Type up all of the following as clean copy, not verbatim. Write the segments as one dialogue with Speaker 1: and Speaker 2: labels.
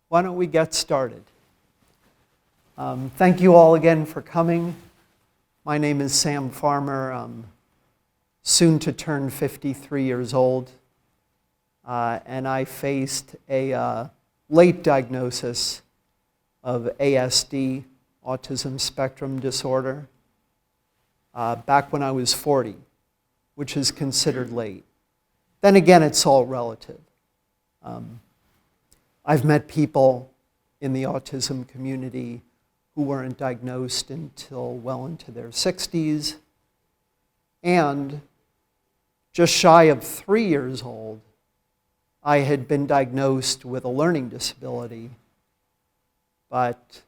Speaker 1: Why don't we get started? Thank you all again for coming. My name is Sam Farmer. I'm soon to turn 53 years old, and I faced a late diagnosis of ASD, Autism Spectrum disorder, back when I was 40, which is considered late. Then again, it's all relative. I've met people in the autism community who weren't diagnosed until well into their 60s, and just shy of 3 years old, I had been diagnosed with a learning disability, but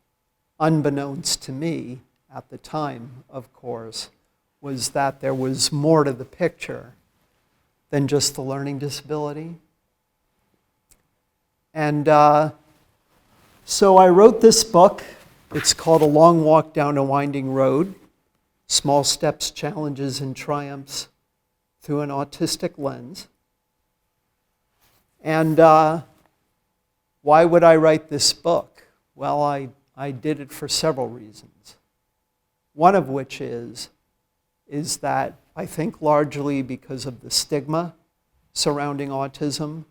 Speaker 1: unbeknownst to me at the time, of course, was that there was more to the picture than just the learning disability. And so I wrote this book. It's called A Long Walk Down a Winding Road, Small Steps, Challenges, and Triumphs Through an Autistic Lens. And why would I write this book? Well, I did it for several reasons. One of which is that I think largely because of the stigma surrounding autism,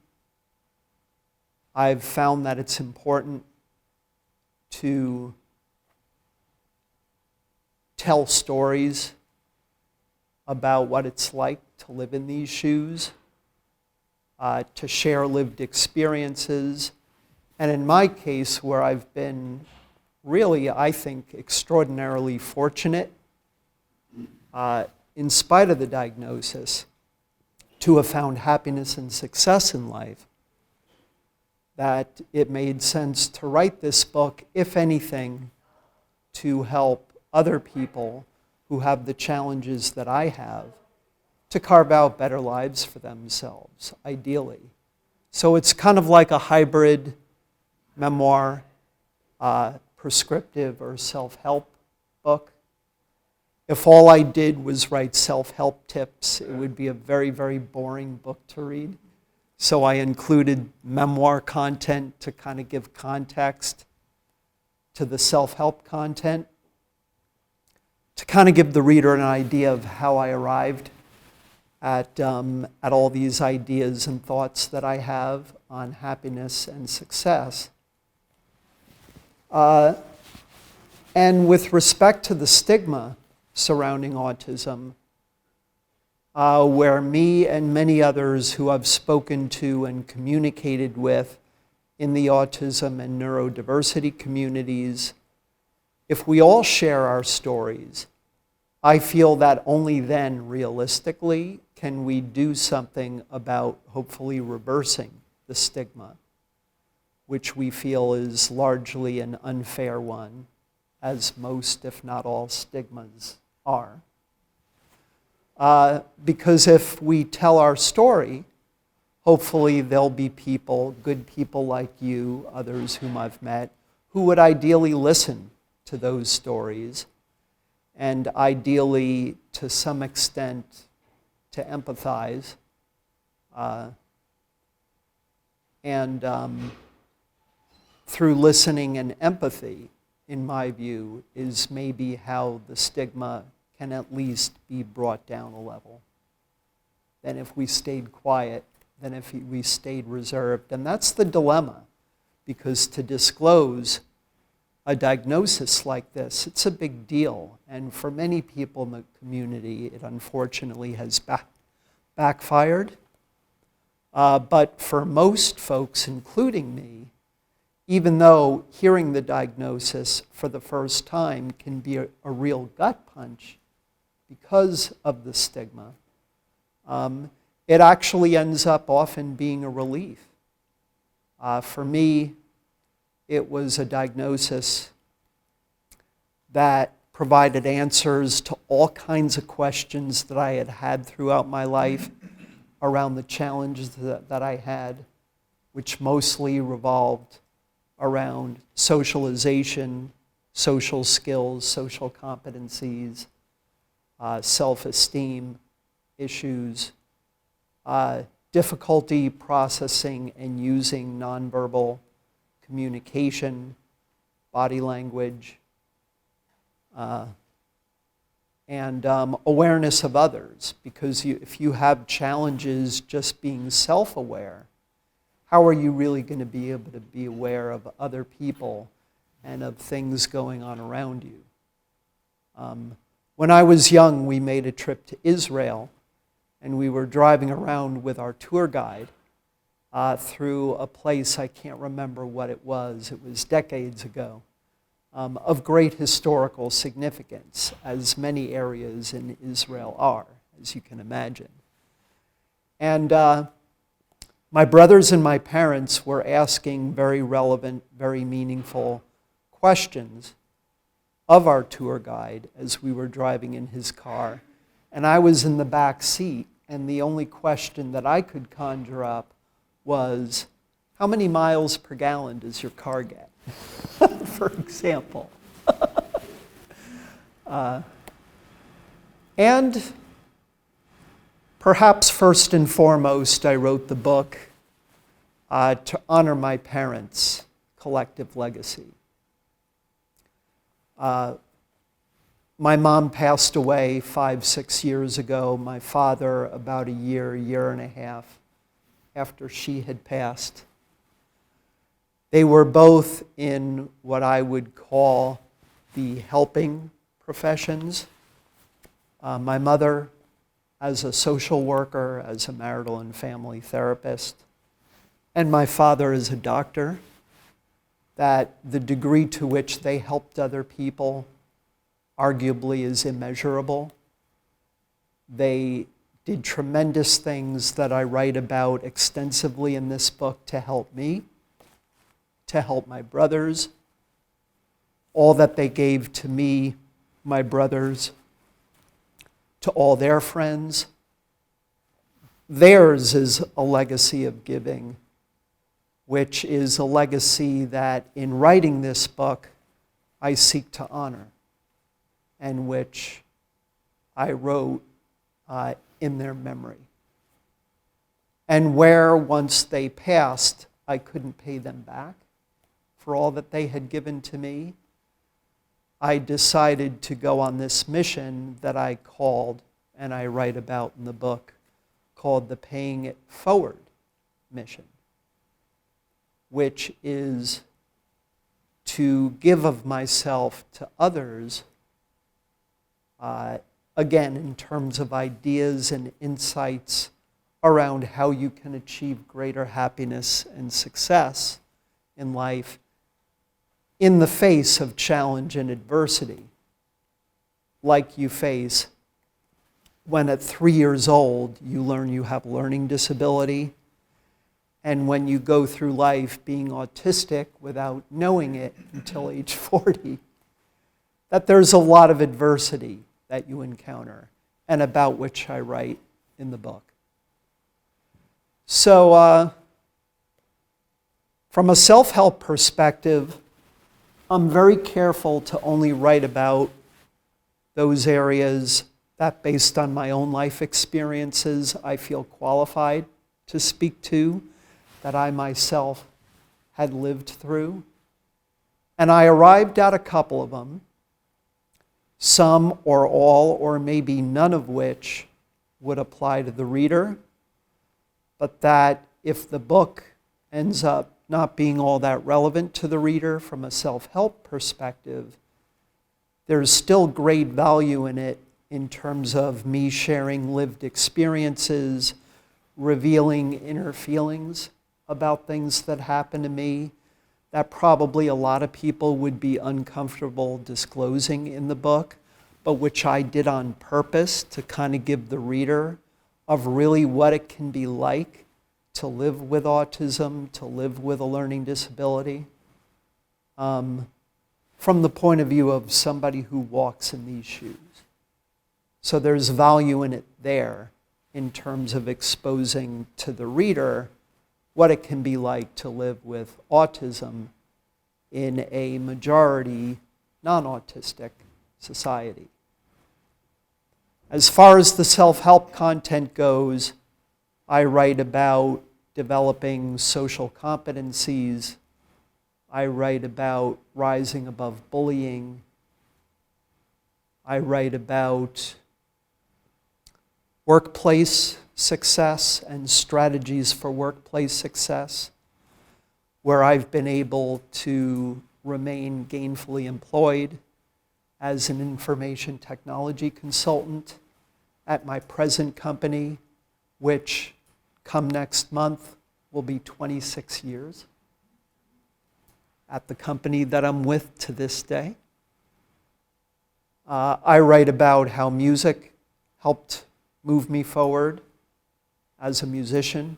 Speaker 1: I've found that it's important to tell stories about what it's like to live in these shoes, to share lived experiences, and in my case, where I've been really, I think, extraordinarily fortunate, in spite of the diagnosis, to have found happiness and success in life, that it made sense to write this book, if anything, to help other people who have the challenges that I have to carve out better lives for themselves, ideally. So it's kind of like a hybrid memoir, prescriptive or self-help book. If all I did was write self-help tips, it would be a very, very boring book to read. So I included memoir content to kind of give context to the self-help content, to kind of give the reader an idea of how I arrived at all these ideas and thoughts that I have on happiness and success. And with respect to the stigma surrounding autism, where me and many others who I've spoken to and communicated with in the autism and neurodiversity communities, if we all share our stories, I feel that only then, realistically, can we do something about hopefully reversing the stigma, which we feel is largely an unfair one, as most, if not all, stigmas are. Because if we tell our story, hopefully there'll be people, good people like you, others whom I've met, who would ideally listen to those stories and ideally, to some extent, to empathize. Through listening and empathy, in my view, is maybe how the stigma can at least be brought down a level than if we stayed quiet, than if we stayed reserved. And that's the dilemma, because to disclose a diagnosis like this, it's a big deal. And for many people in the community, it unfortunately has backfired. But for most folks, including me, even though hearing the diagnosis for the first time can be a real gut punch because of the stigma, it actually ends up often being a relief. For me, it was a diagnosis that provided answers to all kinds of questions that I had had throughout my life around the challenges that I had, which mostly revolved around socialization, social skills, social competencies, self-esteem issues, difficulty processing and using nonverbal communication, body language, and awareness of others. Because if you have challenges just being self-aware, how are you really going to be able to be aware of other people and of things going on around you? When I was young, we made a trip to Israel, and we were driving around with our tour guide through a place, I can't remember what it was decades ago, of great historical significance, as many areas in Israel are, as you can imagine. And my brothers and my parents were asking very relevant, very meaningful questions of our tour guide as we were driving in his car. And I was in the back seat, and the only question that I could conjure up was, how many miles per gallon does your car get? For example. And perhaps first and foremost, I wrote the book to honor my parents' collective legacy. My mom passed away 5-6 years ago. My father about a year and a half after she had passed. They were both in what I would call the helping professions. My mother as a social worker, as a marital and family therapist, and my father as a doctor. That the degree to which they helped other people arguably is immeasurable. They did tremendous things that I write about extensively in this book to help me, to help my brothers. All that they gave to me, my brothers, to all their friends. Theirs is a legacy of giving, which is a legacy that in writing this book I seek to honor, and which I wrote in their memory. And where once they passed, I couldn't pay them back for all that they had given to me, I decided to go on this mission that I called, and I write about in the book, called the Paying It Forward mission, which is to give of myself to others, again, in terms of ideas and insights around how you can achieve greater happiness and success in life in the face of challenge and adversity, like you face when at 3 years old you learn you have learning disability, and when you go through life being autistic without knowing it until age 40, that there's a lot of adversity that you encounter, and about which I write in the book. So, from a self-help perspective, I'm very careful to only write about those areas that, based on my own life experiences, I feel qualified to speak to, that I myself had lived through. And I arrived at a couple of them, some or all or maybe none of which would apply to the reader, but that if the book ends up not being all that relevant to the reader from a self-help perspective, there's still great value in it in terms of me sharing lived experiences, revealing inner feelings about things that happen to me that probably a lot of people would be uncomfortable disclosing in the book, but which I did on purpose to kind of give the reader of really what it can be like to live with autism, to live with a learning disability, from the point of view of somebody who walks in these shoes. So there's value in it there in terms of exposing to the reader what it can be like to live with autism in a majority non-autistic society. As far as the self-help content goes, I write about developing social competencies, I write about rising above bullying. I write about workplace success and strategies for workplace success, where I've been able to remain gainfully employed as an information technology consultant at my present company, which come next month will be 26 years at the company that I'm with to this day. I write about how music helped move me forward as a musician.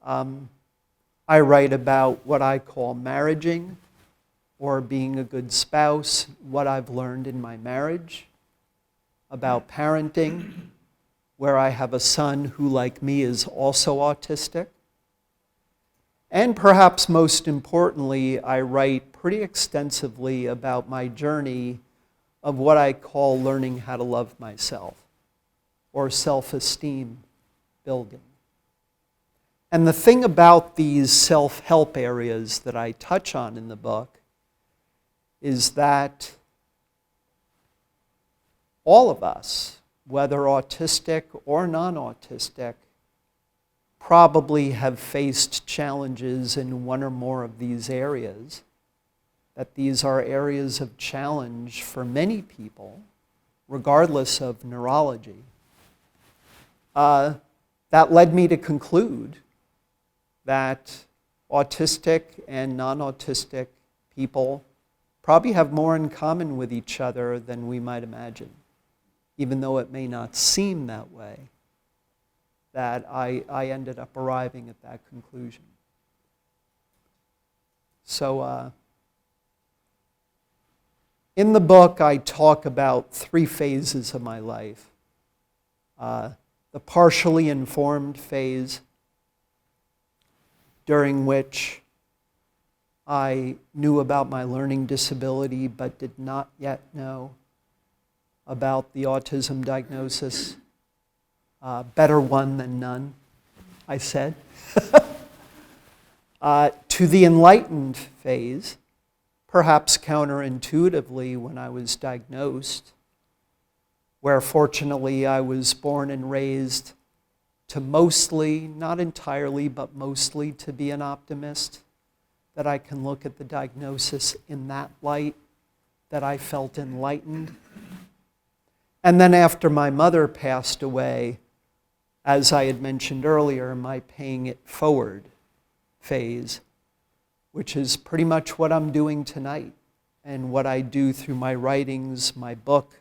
Speaker 1: I write about what I call marriaging, or being a good spouse, what I've learned in my marriage, about parenting, where I have a son who, like me, is also autistic. And perhaps most importantly, I write pretty extensively about my journey of what I call learning how to love myself, or self-esteem building. And the thing about these self-help areas that I touch on in the book is that all of us, whether autistic or non-autistic, probably have faced challenges in one or more of these areas, that these are areas of challenge for many people, regardless of neurology. That led me to conclude that autistic and non-autistic people probably have more in common with each other than we might imagine, even though it may not seem that way, that I ended up arriving at that conclusion. So in the book, I talk about 3 phases of my life. The partially informed phase, during which I knew about my learning disability but did not yet know about the autism diagnosis. Better one than none, I said. To the enlightened phase, perhaps counterintuitively when I was diagnosed, where fortunately I was born and raised to mostly, not entirely, but mostly to be an optimist, that I can look at the diagnosis in that light, that I felt enlightened. And then after my mother passed away, as I had mentioned earlier, my paying it forward phase, which is pretty much what I'm doing tonight and what I do through my writings, my book,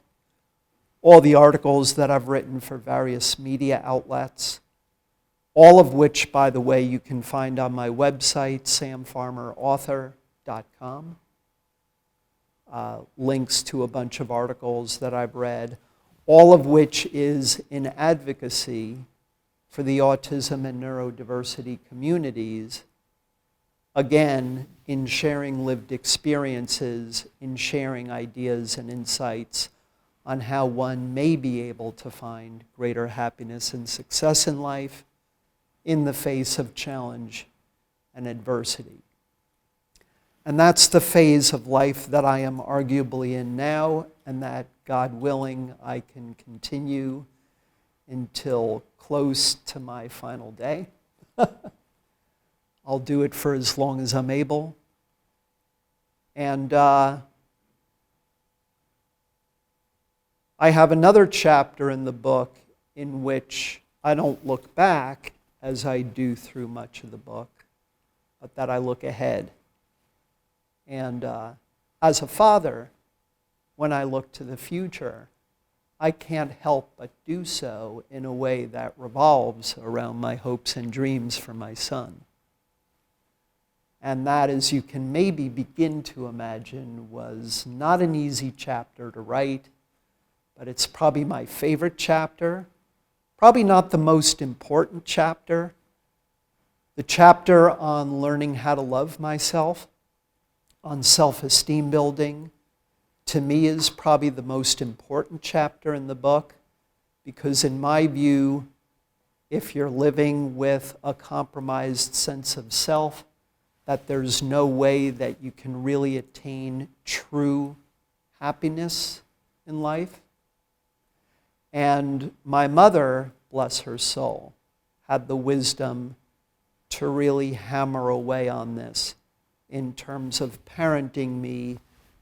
Speaker 1: all the articles that I've written for various media outlets, all of which, by the way, you can find on my website, samfarmerauthor.com. Links to a bunch of articles that I've read, all of which is in advocacy for the autism and neurodiversity communities, again, in sharing lived experiences, in sharing ideas and insights on how one may be able to find greater happiness and success in life in the face of challenge and adversity. And that's the phase of life that I am arguably in now, and that, God willing, I can continue until close to my final day. I'll do it for as long as I'm able. And I have another chapter in the book in which I don't look back, as I do through much of the book, but that I look ahead. And as a father, when I look to the future, I can't help but do so in a way that revolves around my hopes and dreams for my son. And that, as you can maybe begin to imagine, was not an easy chapter to write, but it's probably my favorite chapter, probably not the most important chapter. The chapter on learning how to love myself, on self-esteem building, to me is probably the most important chapter in the book, because in my view, if you're living with a compromised sense of self, that there's no way that you can really attain true happiness in life. And my mother, bless her soul, had the wisdom to really hammer away on this in terms of parenting me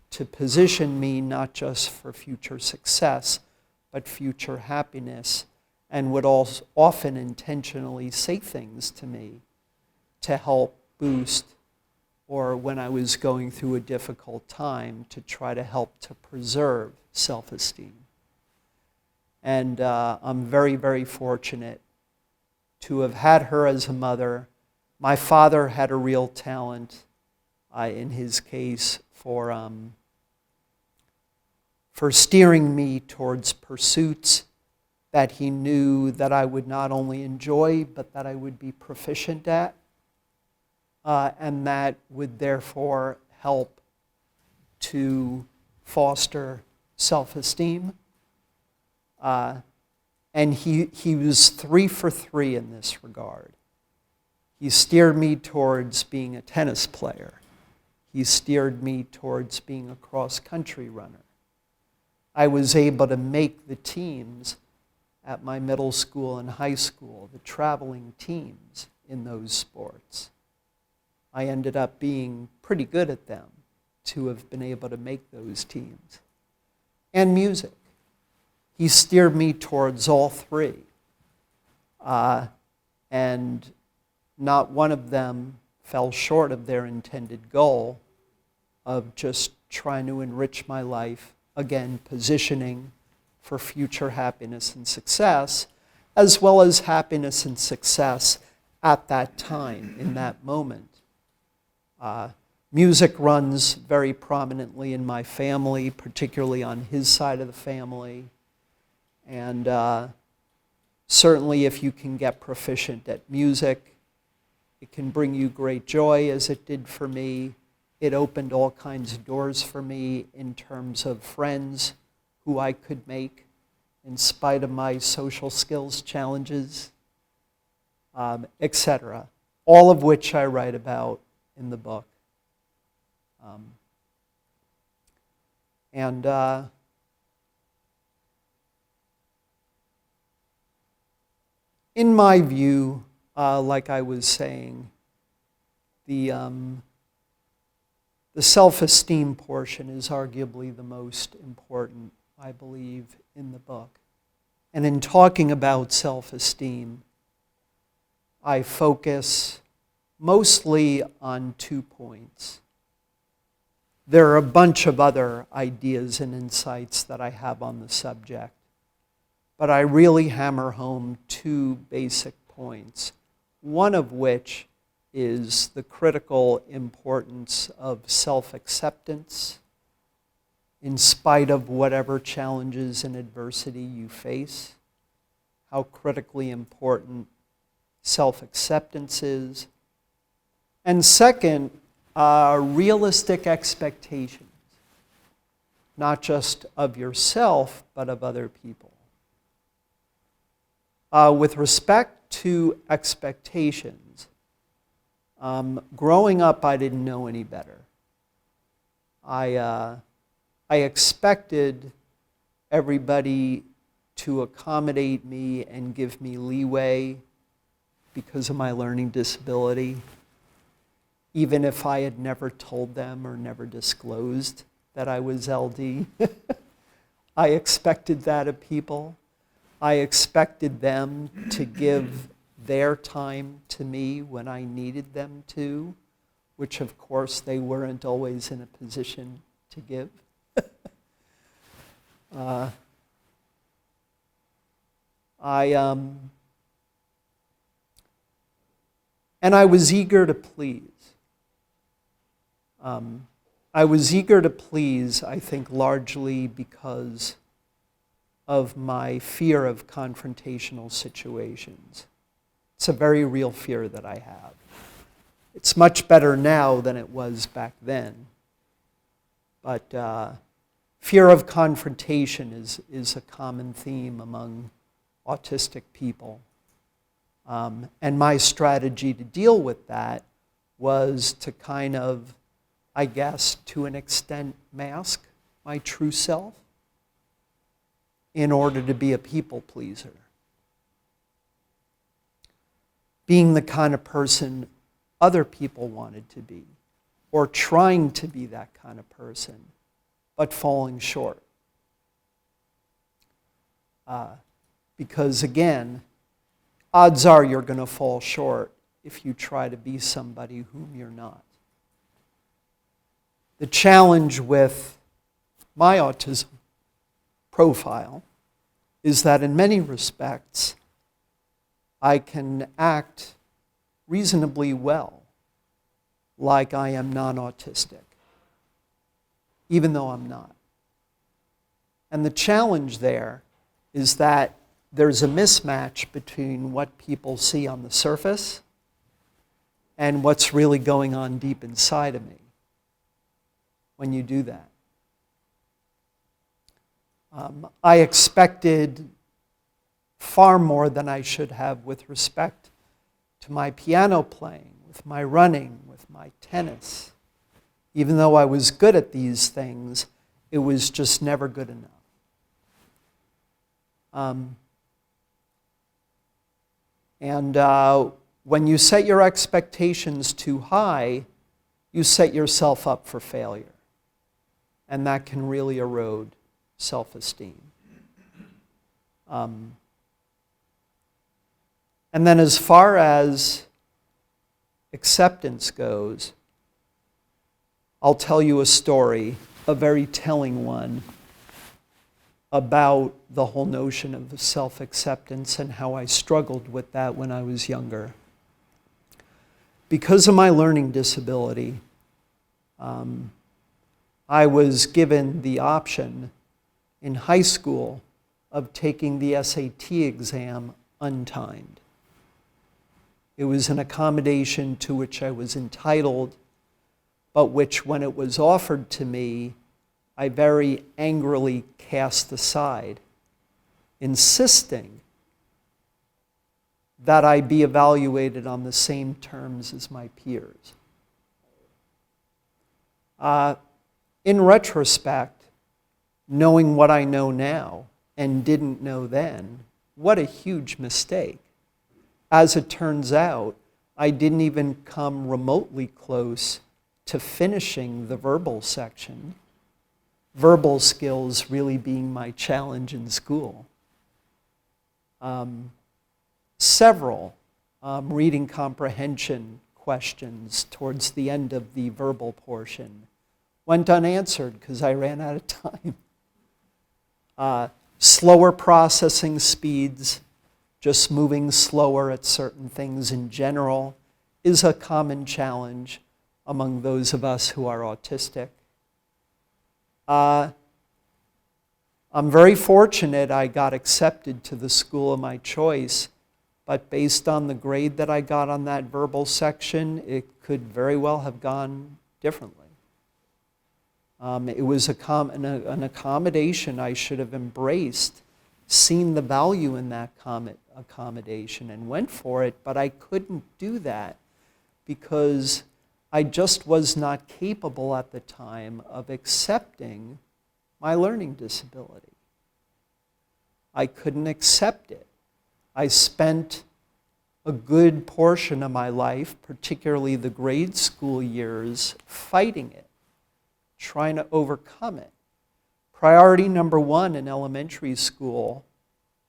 Speaker 1: to position me not just for future success, but future happiness, and would also often intentionally say things to me to help boost, or when I was going through a difficult time, to try to help to preserve self-esteem. And I'm very, very fortunate to have had her as a mother. My father had a real talent, in his case, for steering me towards pursuits that he knew that I would not only enjoy, but that I would be proficient at, and that would therefore help to foster self-esteem. And he was 3 for 3 in this regard. He steered me towards being a tennis player. He steered me towards being a cross-country runner. I was able to make the teams at my middle school and high school, the traveling teams in those sports. I ended up being pretty good at them to have been able to make those teams. And music. He steered me towards all 3. And not one of them fell short of their intended goal of just trying to enrich my life, again, positioning for future happiness and success, as well as happiness and success at that time, in that moment. Music runs very prominently in my family, particularly on his side of the family. And certainly if you can get proficient at music, it can bring you great joy, as it did for me. It opened all kinds of doors for me in terms of friends who I could make in spite of my social skills challenges, etc. All of which I write about in the book. In my view, like I was saying, the self-esteem portion is arguably the most important, I believe, in the book. And in talking about self-esteem, I focus mostly on 2 points. There are a bunch of other ideas and insights that I have on the subject, but I really hammer home 2 basic points, one of which is the critical importance of self-acceptance in spite of whatever challenges and adversity you face, how critically important self-acceptance is. And second, realistic expectations, not just of yourself, but of other people. With respect to expectations, growing up, I didn't know any better. I expected everybody to accommodate me and give me leeway because of my learning disability, even if I had never told them or never disclosed that I was LD. I expected that of people. I expected them to give their time to me when I needed them to, which of course they weren't always in a position to give. And I was eager to please. I was eager to please, I think, largely because of my fear of confrontational situations. It's a very real fear that I have. It's much better now than it was back then. But fear of confrontation is a common theme among autistic people. And my strategy to deal with that was to kind of, I guess, to an extent, mask my true self in order to be a people pleaser. Being the kind of person other people wanted to be, or trying to be that kind of person, but falling short. Because again, odds are you're going to fall short if you try to be somebody whom you're not. The challenge with my autism profile is that in many respects, I can act reasonably well like I am non-autistic, even though I'm not. And the challenge there is that there's a mismatch between what people see on the surface and what's really going on deep inside of me when you do that. I expected far more than I should have with respect to my piano playing, with my running, with my tennis. Even though I was good at these things, it was just never good enough. When you set your expectations too high, you set yourself up for failure. And that can really erode self-esteem. And then as far as acceptance goes, I'll tell you a story, a very telling one, about the whole notion of self-acceptance and how I struggled with that when I was younger. Because of my learning disability, I was given the option in high school of taking the SAT exam untimed. It was an accommodation to which I was entitled, but which, when it was offered to me, I very angrily cast aside, insisting that I be evaluated on the same terms as my peers. In retrospect, knowing what I know now and didn't know then, what a huge mistake. As it turns out, I didn't even come remotely close to finishing the verbal section, verbal skills really being my challenge in school. Several reading comprehension questions towards the end of the verbal portion went unanswered because I ran out of time. Slower processing speeds, just moving slower at certain things in general, is a common challenge among those of us who are autistic. I'm very fortunate I got accepted to the school of my choice, but based on the grade that I got on that verbal section, it could very well have gone differently. It was an accommodation I should have embraced, seen the value in that accommodation and went for it, but I couldn't do that because I just was not capable at the time of accepting my learning disability. I couldn't accept it. I spent a good portion of my life, particularly the grade school years, fighting it, trying to overcome it. Priority number one in elementary school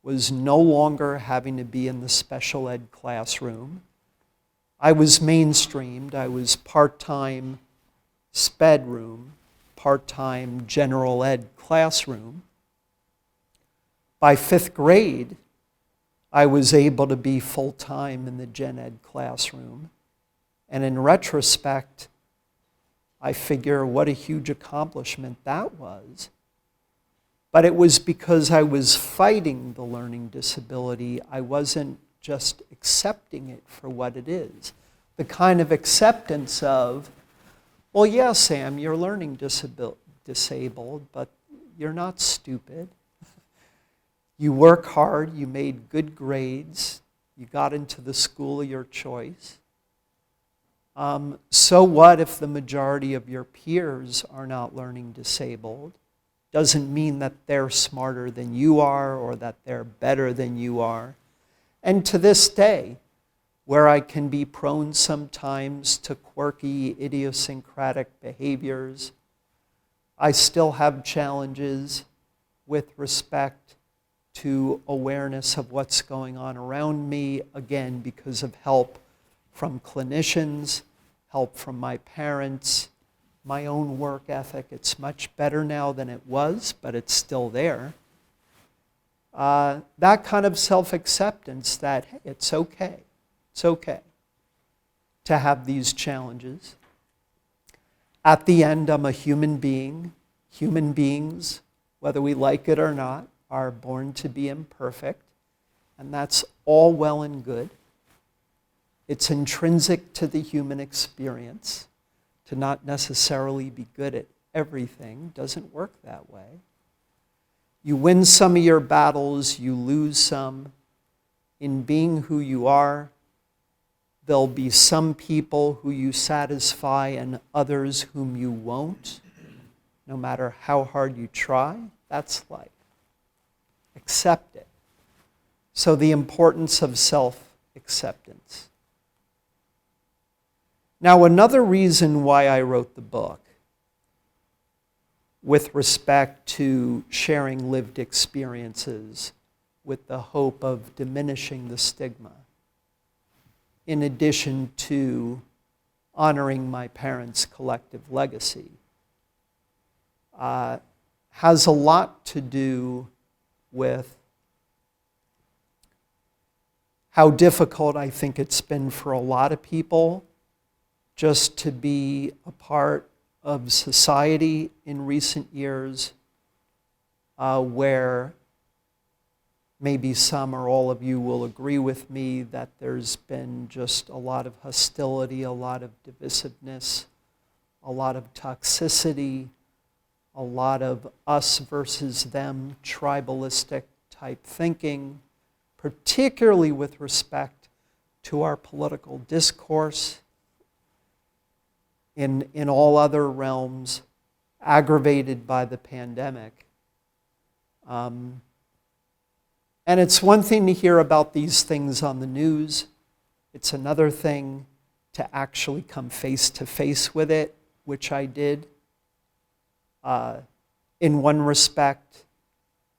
Speaker 1: was no longer having to be in the special ed classroom. I was mainstreamed. I was part-time sped room, part-time general ed classroom. By 5th grade, I was able to be full-time in the gen ed classroom. And in retrospect, I figure what a huge accomplishment that was. But it was because I was fighting the learning disability. I wasn't just accepting it for what it is. The kind of acceptance of, well, yeah, Sam, you're learning disabled, but you're not stupid. You work hard, you made good grades, you got into the school of your choice. So what if the majority of your peers are not learning disabled? Doesn't mean that they're smarter than you are or that they're better than you are. And to this day, where I can be prone sometimes to quirky, idiosyncratic behaviors, I still have challenges with respect to awareness of what's going on around me, again, because of help from clinicians, help from my parents, my own work ethic. It's much better now than it was, but it's still there. That kind of self-acceptance that, hey, it's okay to have these challenges. At the end, I'm a human being. Human beings, whether we like it or not, are born to be imperfect, and that's all well and good. It's intrinsic to the human experience to not necessarily be good at everything. Doesn't work that way. You win some of your battles, you lose some. In being who you are, there'll be some people who you satisfy and others whom you won't, no matter how hard you try. That's life. Accept it. So the importance of self-acceptance. Now, another reason why I wrote the book, with respect to sharing lived experiences with the hope of diminishing the stigma, in addition to honoring my parents' collective legacy, has a lot to do with how difficult I think it's been for a lot of people just to be a part of society in recent years, where maybe some or all of you will agree with me that there's been just a lot of hostility, a lot of divisiveness, a lot of toxicity, a lot of us versus them, tribalistic type thinking, particularly with respect to our political discourse. In all other realms, aggravated by the pandemic. And it's one thing to hear about these things on the news. It's another thing to actually come face to face with it, which I did. In one respect,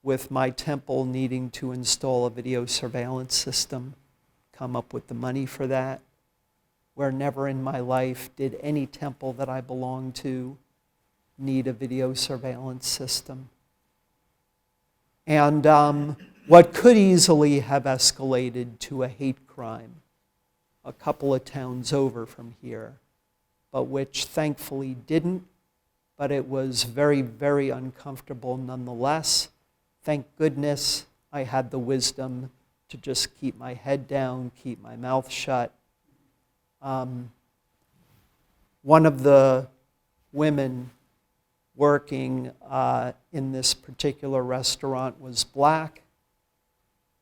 Speaker 1: with my temple needing to install a video surveillance system, come up with the money for that, where never in my life did any temple that I belonged to need a video surveillance system. And what could easily have escalated to a hate crime a couple of towns over from here, but which thankfully didn't, but it was very, very uncomfortable nonetheless. Thank goodness I had the wisdom to just keep my head down, keep my mouth shut. One of the women working in this particular restaurant was black,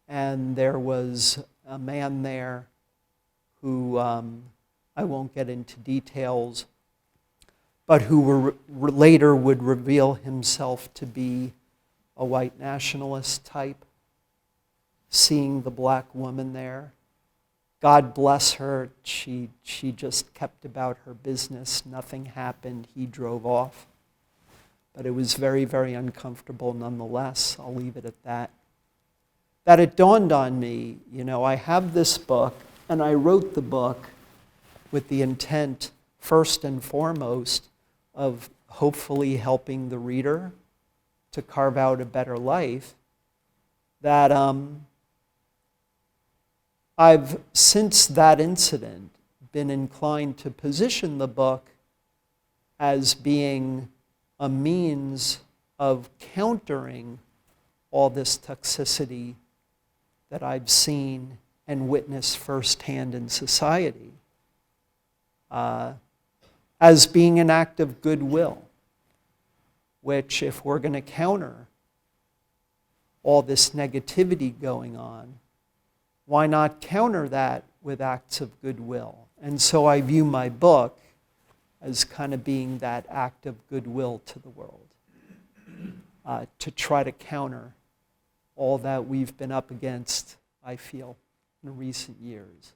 Speaker 1: and there was a man there who, I won't get into details, but who later would reveal himself to be a white nationalist type. Seeing the black woman there, God bless her, she just kept about her business. Nothing happened. He drove off. But it was very, very uncomfortable nonetheless. I'll leave it at that. That it dawned on me, I have this book, and I wrote the book with the intent, first and foremost, of hopefully helping the reader to carve out a better life. That I've, since that incident, been inclined to position the book as being a means of countering all this toxicity that I've seen and witnessed firsthand in society, as being an act of goodwill, which, if we're going to counter all this negativity going on, why not counter that with acts of goodwill. And so I view my book as kind of being that act of goodwill to the world, to try to counter all that we've been up against, I feel, in recent years.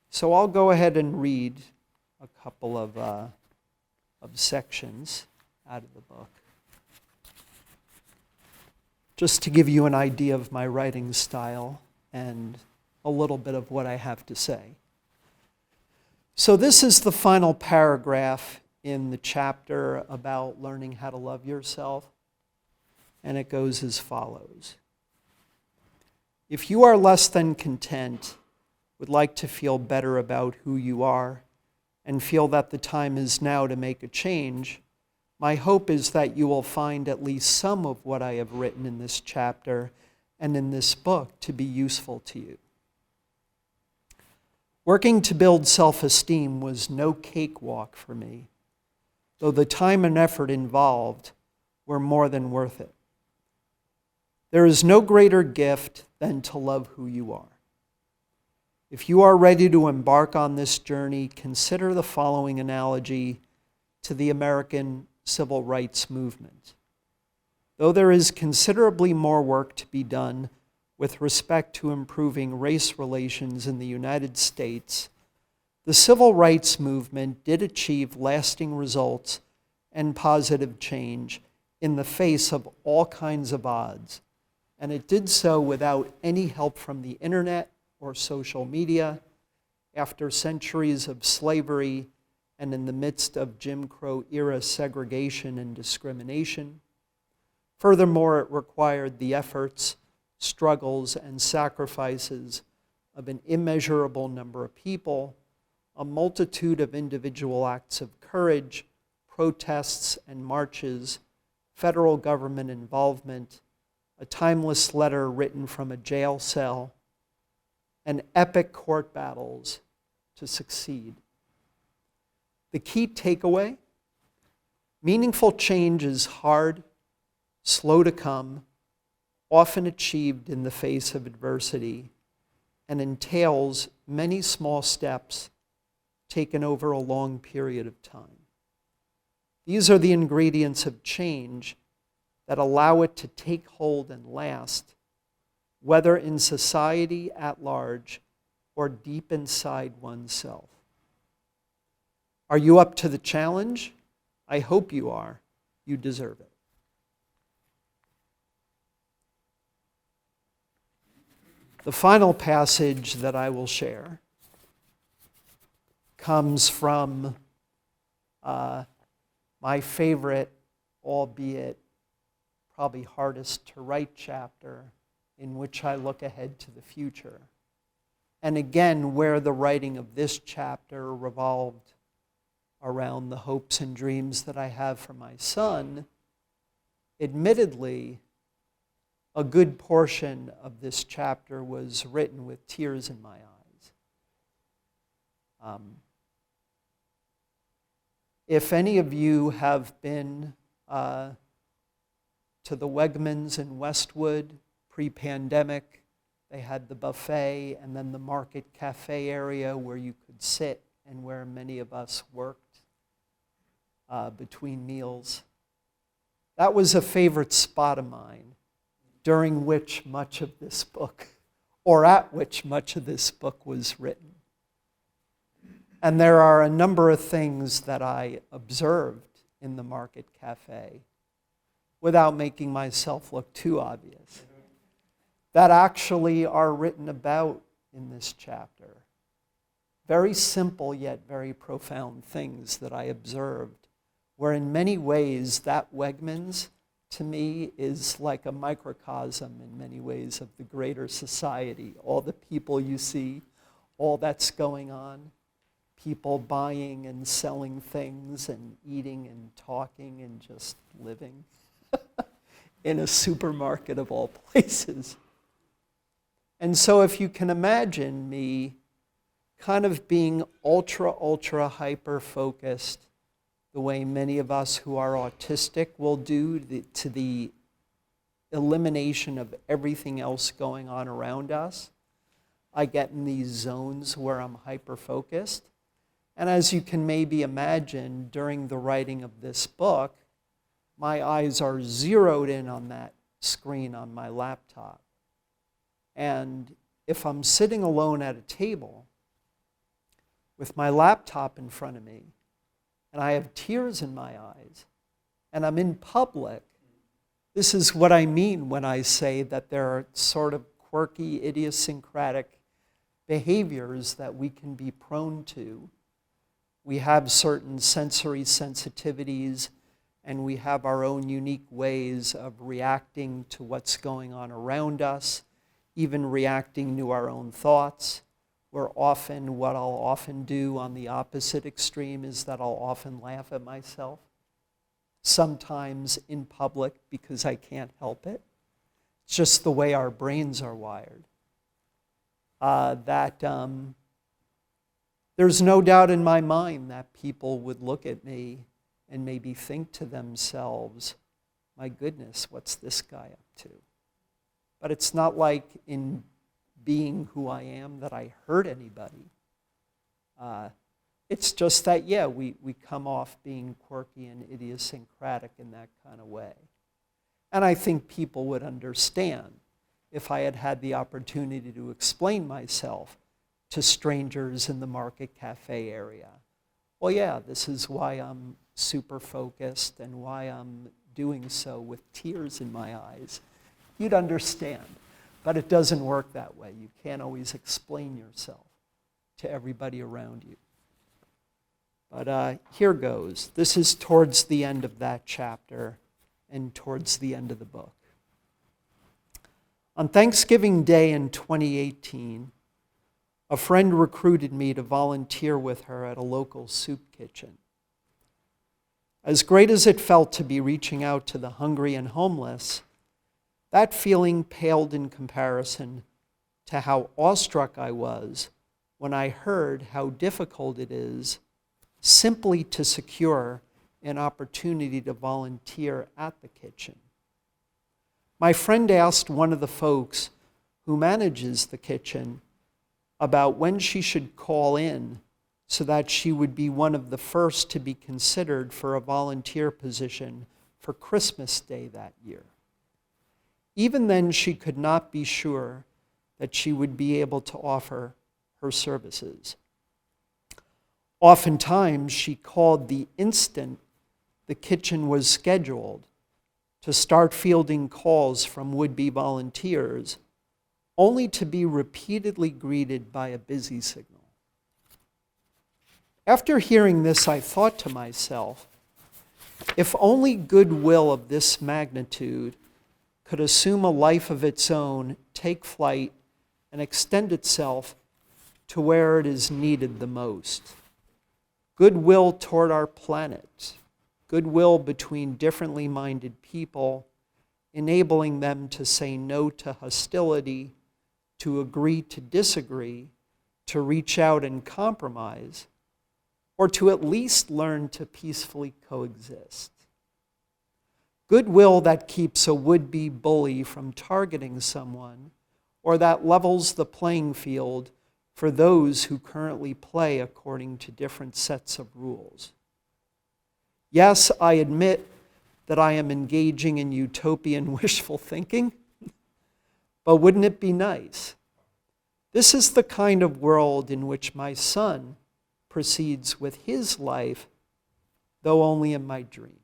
Speaker 1: So I'll go ahead and read a couple of sections out of the book, just to give you an idea of my writing style and a little bit of what I have to say. So this is the final paragraph in the chapter about learning how to love yourself, and it goes as follows. If you are less than content, would like to feel better about who you are, and feel that the time is now to make a change, my hope is that you will find at least some of what I have written in this chapter and in this book to be useful to you. Working to build self-esteem was no cakewalk for me, though the time and effort involved were more than worth it. There is no greater gift than to love who you are. If you are ready to embark on this journey, consider the following analogy to the American civil rights movement. Though there is considerably more work to be done with respect to improving race relations in the United States, the civil rights movement did achieve lasting results and positive change in the face of all kinds of odds, and it did so without any help from the internet or social media, after centuries of slavery and in the midst of Jim Crow era segregation and discrimination. Furthermore, it required the efforts, struggles, and sacrifices of an immeasurable number of people, a multitude of individual acts of courage, protests and marches, federal government involvement, a timeless letter written from a jail cell, and epic court battles to succeed. The key takeaway: meaningful change is hard, slow to come, often achieved in the face of adversity, and entails many small steps taken over a long period of time. These are the ingredients of change that allow it to take hold and last, whether in society at large or deep inside oneself. Are you up to the challenge? I hope you are. You deserve it. The final passage that I will share comes from my favorite, albeit probably hardest to write chapter, in which I look ahead to the future. And again, where the writing of this chapter revolved around the hopes and dreams that I have for my son, admittedly, a good portion of this chapter was written with tears in my eyes. If any of you have been to the Wegmans in Westwood pre-pandemic, they had the buffet and then the market cafe area where you could sit and where many of us worked between meals. That was a favorite spot of mine, during which much of this book, or at which much of this book was written. And there are a number of things that I observed in the market cafe, without making myself look too obvious, that actually are written about in this chapter. Very simple yet very profound things that I observed, where in many ways that Wegmans, to me, is like a microcosm in many ways of the greater society. All the people you see, all that's going on, people buying and selling things and eating and talking and just living in a supermarket of all places. And so if you can imagine me kind of being ultra hyper-focused the way many of us who are autistic will do to the elimination of everything else going on around us, I get in these zones where I'm hyper-focused. And as you can maybe imagine, during the writing of this book, my eyes are zeroed in on that screen on my laptop. And if I'm sitting alone at a table with my laptop in front of me, and I have tears in my eyes, and I'm in public, this is what I mean when I say that there are sort of quirky, idiosyncratic behaviors that we can be prone to. We have certain sensory sensitivities, and we have our own unique ways of reacting to what's going on around us, even reacting to our own thoughts. What I'll often do on the opposite extreme is that I'll often laugh at myself, sometimes in public because I can't help it. It's just the way our brains are wired. There's no doubt in my mind that people would look at me and maybe think to themselves, my goodness, what's this guy up to? But it's not like in being who I am that I hurt anybody. It's just that, yeah, we come off being quirky and idiosyncratic in that kind of way. And I think people would understand if I had had the opportunity to explain myself to strangers in the Market Cafe area. Well, yeah, this is why I'm super focused and why I'm doing so with tears in my eyes. You'd understand. But it doesn't work that way. You can't always explain yourself to everybody around you. But here goes. This is towards the end of that chapter and towards the end of the book. On Thanksgiving Day in 2018, a friend recruited me to volunteer with her at a local soup kitchen. As great as it felt to be reaching out to the hungry and homeless, that feeling paled in comparison to how awestruck I was when I heard how difficult it is simply to secure an opportunity to volunteer at the kitchen. My friend asked one of the folks who manages the kitchen about when she should call in so that she would be one of the first to be considered for a volunteer position for Christmas Day that year. Even then, she could not be sure that she would be able to offer her services. Oftentimes, she called the instant the kitchen was scheduled to start fielding calls from would-be volunteers, only to be repeatedly greeted by a busy signal. After hearing this, I thought to myself, if only goodwill of this magnitude could assume a life of its own, take flight, and extend itself to where it is needed the most. Goodwill toward our planet, goodwill between differently minded people, enabling them to say no to hostility, to agree to disagree, to reach out and compromise, or to at least learn to peacefully coexist. Goodwill that keeps a would-be bully from targeting someone, or that levels the playing field for those who currently play according to different sets of rules. Yes, I admit that I am engaging in utopian wishful thinking, but wouldn't it be nice? This is the kind of world in which my son proceeds with his life, though only in my dreams.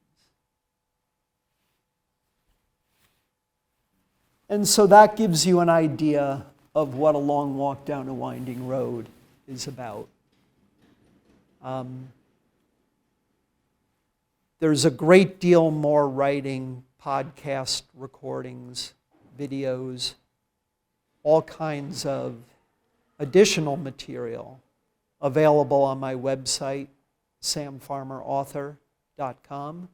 Speaker 1: And so that gives you an idea of what A Long Walk Down a Winding Road is about. There's a great deal more writing, podcast recordings, videos, all kinds of additional material available on my website, samfarmerauthor.com.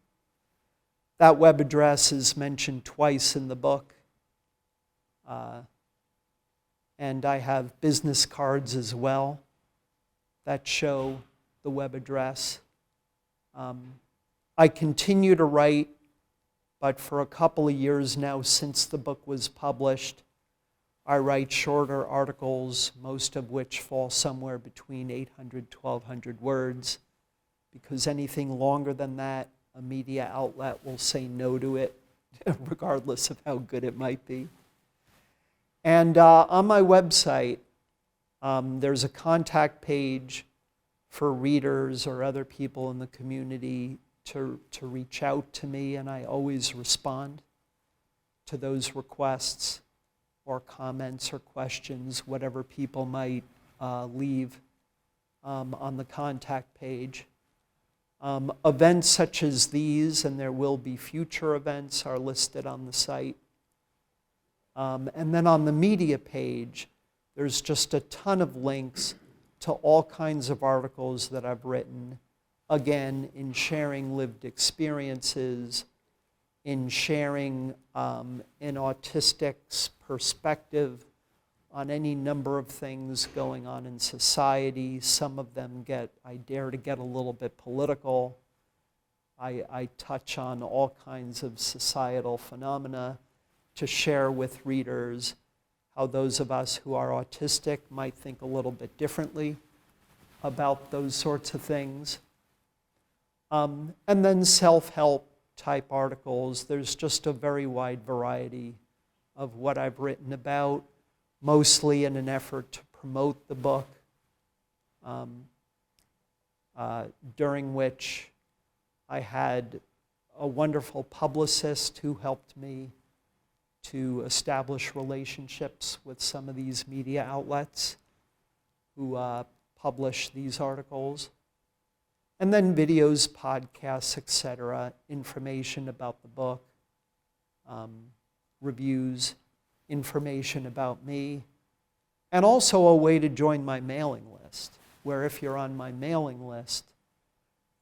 Speaker 1: That web address is mentioned twice in the book. And I have business cards as well that show the web address. I continue to write, but for a couple of years now since the book was published, I write shorter articles, most of which fall somewhere between 800, 1,200 words, because anything longer than that, a media outlet will say no to it, regardless of how good it might be. And on my website, there's a contact page for readers or other people in the community to reach out to me, and I always respond to those requests or comments or questions, whatever people might leave on the contact page. Events such as these, and there will be future events, are listed on the site. And then on the media page, there's just a ton of links to all kinds of articles that I've written, again, in sharing lived experiences, in sharing an autistic's perspective on any number of things going on in society. Some of them I dare to get a little bit political. I touch on all kinds of societal phenomena to share with readers how those of us who are autistic might think a little bit differently about those sorts of things. And then self-help type articles. There's just a very wide variety of what I've written about, mostly in an effort to promote the book, during which I had a wonderful publicist who helped me to establish relationships with some of these media outlets who publish these articles. And then videos, podcasts, etc., information about the book, reviews, information about me, and also a way to join my mailing list, where if you're on my mailing list,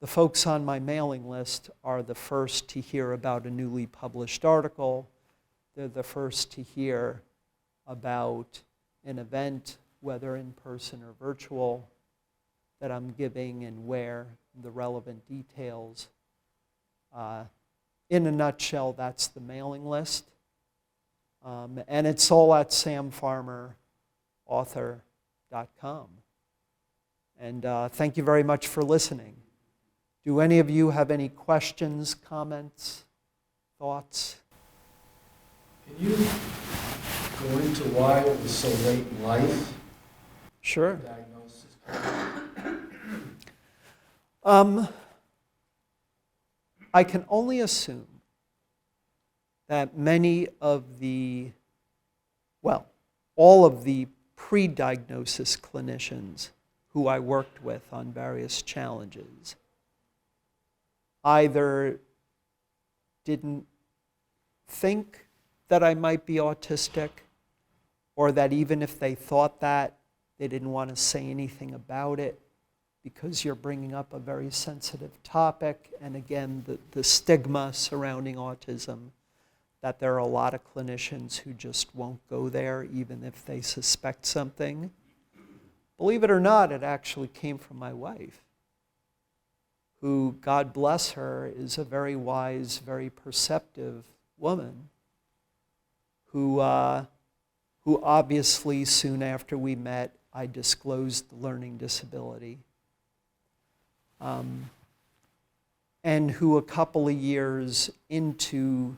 Speaker 1: the folks on my mailing list are the first to hear about a newly published article. They're the first to hear about an event, whether in person or virtual, that I'm giving and where, the relevant details. In a nutshell, that's the mailing list. And it's all at samfarmerauthor.com. And thank you very much for listening. Do any of you have any questions, comments, thoughts?
Speaker 2: Can you go into why it was so late in life?
Speaker 1: Sure.
Speaker 2: Diagnosis.
Speaker 1: I can only assume that many of all of the pre-diagnosis clinicians who I worked with on various challenges either didn't think that I might be autistic, or that even if they thought that, they didn't want to say anything about it because you're bringing up a very sensitive topic, and again, the stigma surrounding autism, that there are a lot of clinicians who just won't go there even if they suspect something. Believe it or not, it actually came from my wife, who, God bless her, is a very wise, very perceptive woman who obviously soon after we met, I disclosed the learning disability. And who a couple of years into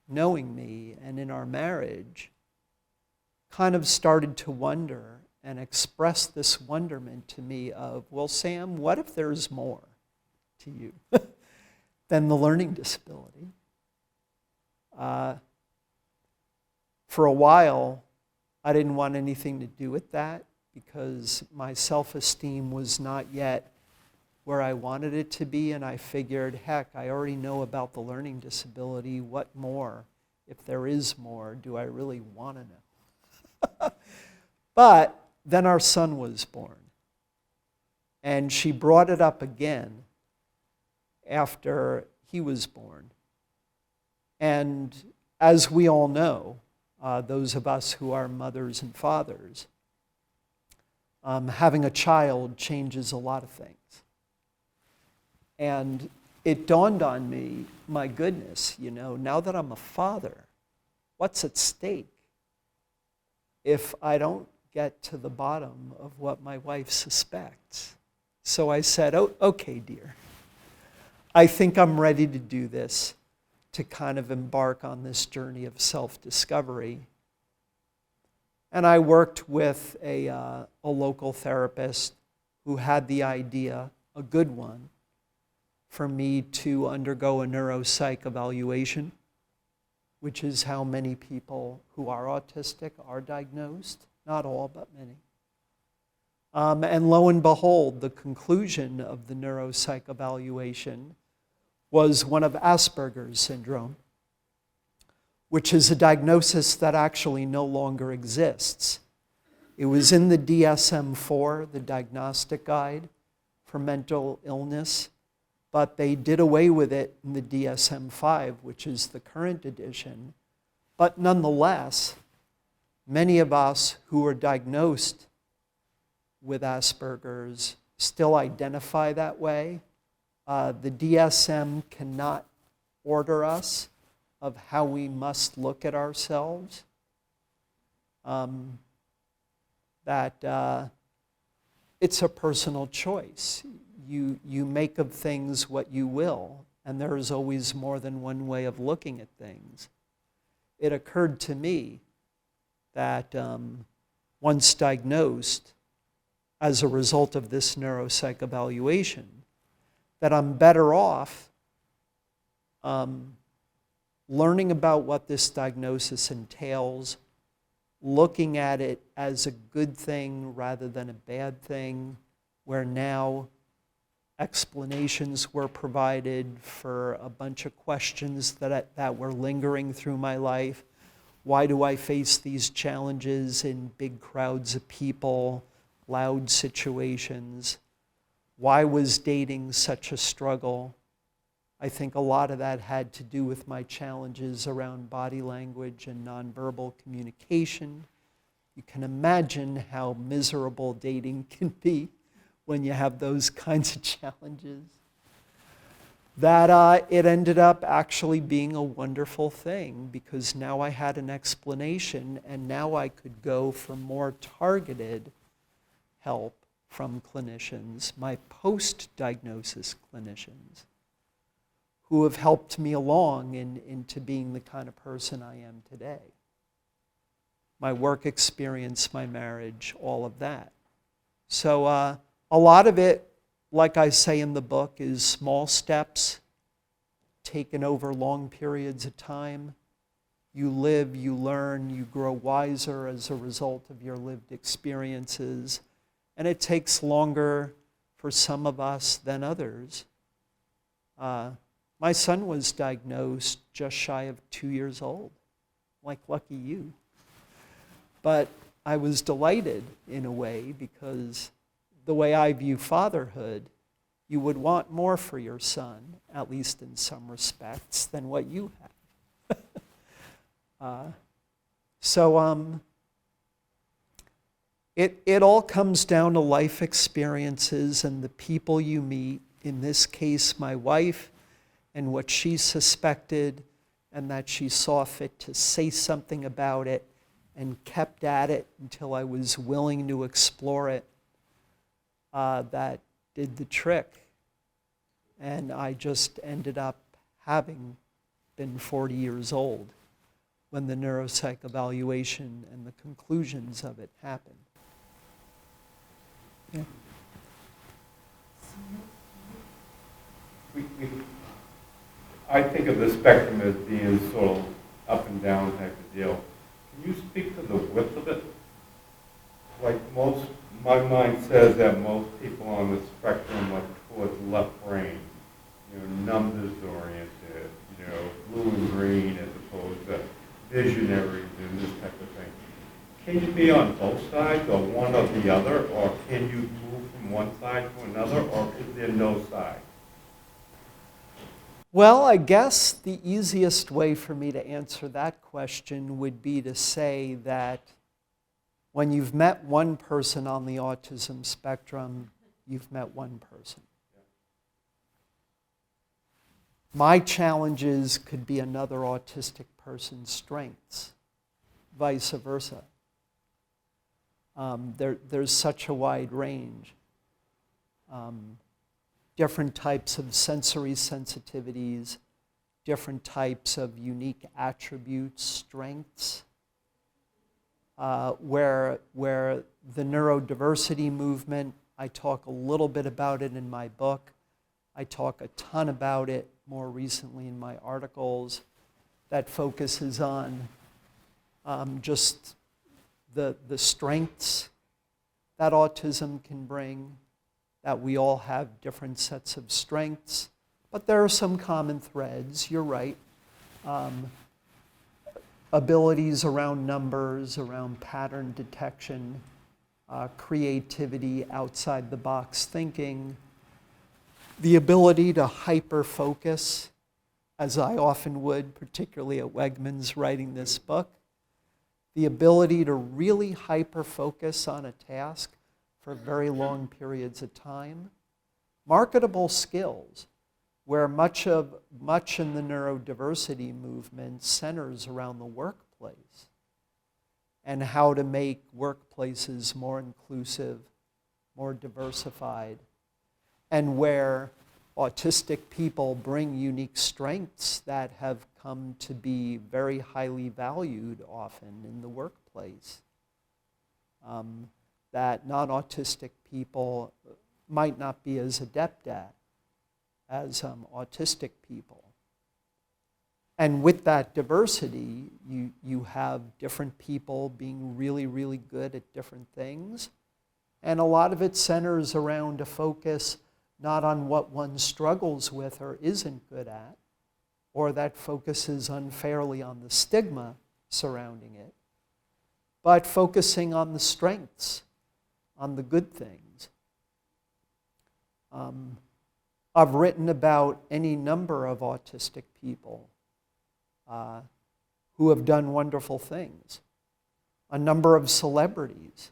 Speaker 1: knowing me and in our marriage kind of started to wonder and express this wonderment to me of, well, Sam, what if there's more to you than the learning disability? For a while, I didn't want anything to do with that because my self-esteem was not yet where I wanted it to be, and I figured, heck, I already know about the learning disability. What more, if there is more, do I really want to know? But then our son was born, and she brought it up again after he was born. And as we all know, those of us who are mothers and fathers, having a child changes a lot of things. And it dawned on me, my goodness, now that I'm a father, what's at stake? if I don't get to the bottom of what my wife suspects. So I said, oh, okay, dear. I think I'm ready to do this, to kind of embark on this journey of self-discovery. And I worked with a local therapist who had the idea, a good one, for me to undergo a neuropsych evaluation, which is how many people who are autistic are diagnosed. Not all, but many. And lo and behold, the conclusion of the neuropsych evaluation was one of Aspergers Syndrome, which is a diagnosis that actually no longer exists. It was in the DSM-4, the Diagnostic Guide for Mental Illness, but they did away with it in the DSM-5, which is the current edition. But nonetheless, many of us who are diagnosed with Asperger's still identify that way. The DSM cannot order us of how we must look at ourselves. It's a personal choice. You make of things what you will, and there is always more than one way of looking at things. It occurred to me that once diagnosed, as a result of this neuropsych evaluation, that I'm better off learning about what this diagnosis entails, looking at it as a good thing rather than a bad thing, where now explanations were provided for a bunch of questions that were lingering through my life. Why do I face these challenges in big crowds of people, loud situations? Why was dating such a struggle? I think a lot of that had to do with my challenges around body language and nonverbal communication. You can imagine how miserable dating can be when you have those kinds of challenges. That it ended up actually being a wonderful thing, because now I had an explanation, and now I could go for more targeted help from clinicians, my post-diagnosis clinicians, who have helped me along into being the kind of person I am today. My work experience, my marriage, all of that. So a lot of it, like I say in the book, is small steps taken over long periods of time. You live, you learn, you grow wiser as a result of your lived experiences. And it takes longer for some of us than others. My son was diagnosed just shy of 2 years old, like lucky you. But I was delighted in a way, because the way I view fatherhood, you would want more for your son, at least in some respects, than what you have. It all comes down to life experiences and the people you meet, in this case my wife, and what she suspected, and that she saw fit to say something about it and kept at it until I was willing to explore it. That did the trick. And I just ended up having been 40 years old when the neuropsych evaluation and the conclusions of it happened. Yeah.
Speaker 3: I think of the spectrum as being sort of up and down type of deal. Can you speak to the width of it? Like my mind says that most people on the spectrum are towards left brain, numbers oriented, blue and green as opposed to visionaries and this type of thing. Can you be on both sides, or one or the other, or can you move from one side to another, or is there no side?
Speaker 1: Well, I guess the easiest way for me to answer that question would be to say that when you've met one person on the autism spectrum, you've met one person. My challenges could be another autistic person's strengths, vice versa. There's such a wide range. Different types of sensory sensitivities, different types of unique attributes, strengths, where the neurodiversity movement, I talk a little bit about it in my book. I talk a ton about it more recently in my articles that focuses on just the strengths that autism can bring, that we all have different sets of strengths, but there are some common threads, you're right. Abilities around numbers, around pattern detection, creativity, outside the box thinking, the ability to hyper-focus, as I often would, particularly at Wegmans writing this book, the ability to really hyper-focus on a task for very long periods of time, marketable skills, where much in the neurodiversity movement centers around the workplace and how to make workplaces more inclusive, more diversified, and where autistic people bring unique strengths that have come to be very highly valued often in the workplace, that non-autistic people might not be as adept at as autistic people. And with that diversity, you have different people being really, really good at different things. And a lot of it centers around a focus not on what one struggles with or isn't good at, or that focuses unfairly on the stigma surrounding it, but focusing on the strengths, on the good things. I've written about any number of autistic people who have done wonderful things. A number of celebrities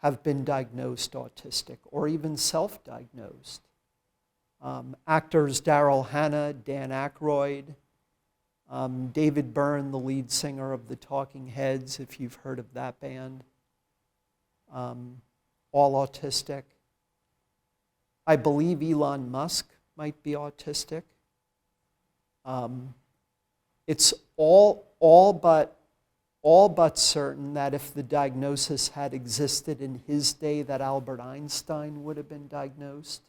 Speaker 1: have been diagnosed autistic or even self-diagnosed. Actors Daryl Hannah, Dan Aykroyd, David Byrne, the lead singer of the Talking Heads, if you've heard of that band, all autistic. I believe Elon Musk might be autistic. It's all but certain that if the diagnosis had existed in his day, that Albert Einstein would have been diagnosed.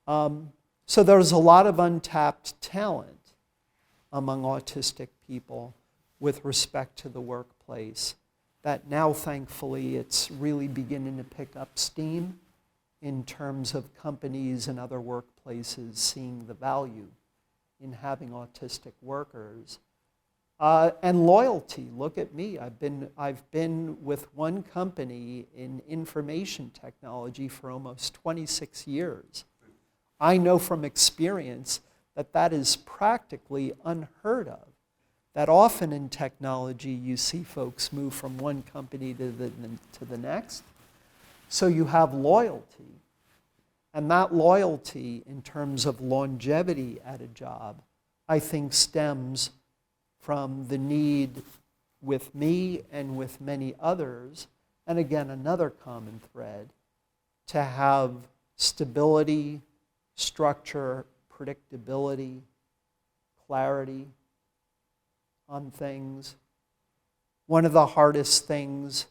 Speaker 1: So there's a lot of untapped talent among autistic people with respect to the workplace that now, thankfully, it's really beginning to pick up steam in terms of companies and other workplaces seeing the value in having autistic workers. And loyalty, look at me. I've been with one company in information technology for almost 26 years. I know from experience that that is practically unheard of. That often in technology you see folks move from one company to the next. So you have loyalty. And that loyalty in terms of longevity at a job, I think stems from the need with me and with many others, and again, another common thread, to have stability, structure, predictability, clarity on things. One of the hardest things